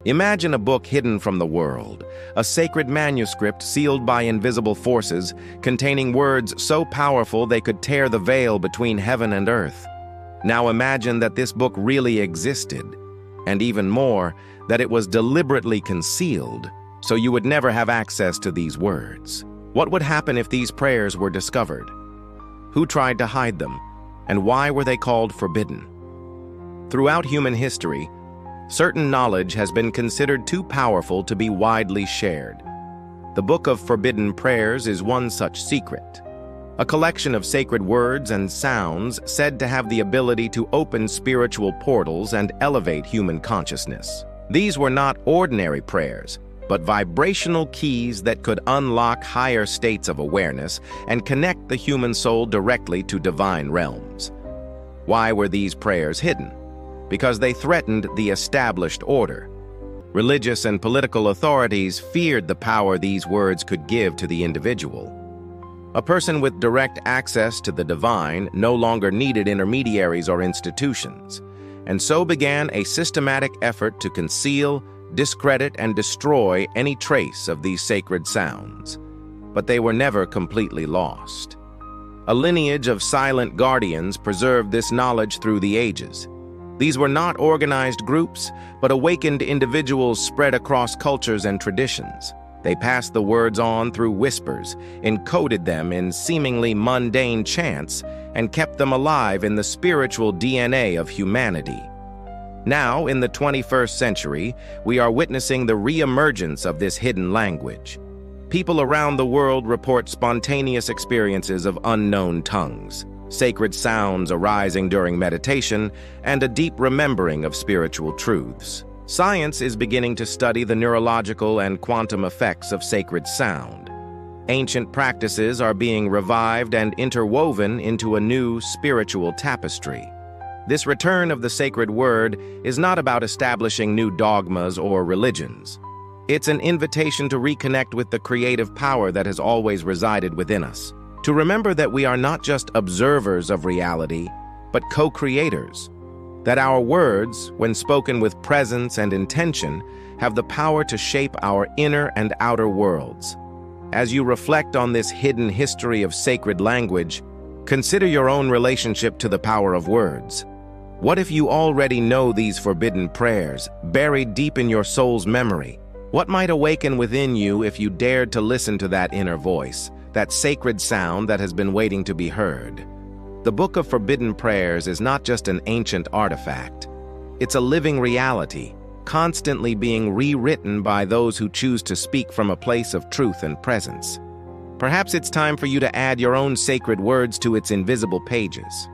Imagine a book hidden from the world, a sacred manuscript sealed by invisible forces, containing words so powerful they could tear the veil between heaven and earth. Now imagine that this book really existed, and even more, that it was deliberately concealed, so you would never have access to these words. What would happen if these prayers were discovered? Who tried to hide them, and why were they called forbidden? Throughout human history, certain knowledge has been considered too powerful to be widely shared. The Book of Forbidden Prayers is one such secret, a collection of sacred words and sounds said to have the ability to open spiritual portals and elevate human consciousness. These were not ordinary prayers, but vibrational keys that could unlock higher states of awareness and connect the human soul directly to divine realms. Why were these prayers hidden? Because they threatened the established order. Religious and political authorities feared the power these words could give to the individual. A person with direct access to the divine no longer needed intermediaries or institutions, and so began a systematic effort to conceal, discredit, and destroy any trace of these sacred sounds. But they were never completely lost. A lineage of silent guardians preserved this knowledge through the ages. These were not organized groups, but awakened individuals spread across cultures and traditions. They passed the words on through whispers, encoded them in seemingly mundane chants, and kept them alive in the spiritual DNA of humanity. Now, in the 21st century, we are witnessing the re-emergence of this hidden language. People around the world report spontaneous experiences of unknown tongues, sacred sounds arising during meditation, and a deep remembering of spiritual truths. Science is beginning to study the neurological and quantum effects of sacred sound. Ancient practices are being revived and interwoven into a new spiritual tapestry. This return of the sacred word is not about establishing new dogmas or religions. It's an invitation to reconnect with the creative power that has always resided within us. To remember that we are not just observers of reality, but co-creators. That our words, when spoken with presence and intention, have the power to shape our inner and outer worlds. As you reflect on this hidden history of sacred language, consider your own relationship to the power of words. What if you already know these forbidden prayers, buried deep in your soul's memory? What might awaken within you if you dared to listen to that inner voice, that sacred sound that has been waiting to be heard? The Book of Forbidden Prayers is not just an ancient artifact. It's a living reality, constantly being rewritten by those who choose to speak from a place of truth and presence. Perhaps it's time for you to add your own sacred words to its invisible pages.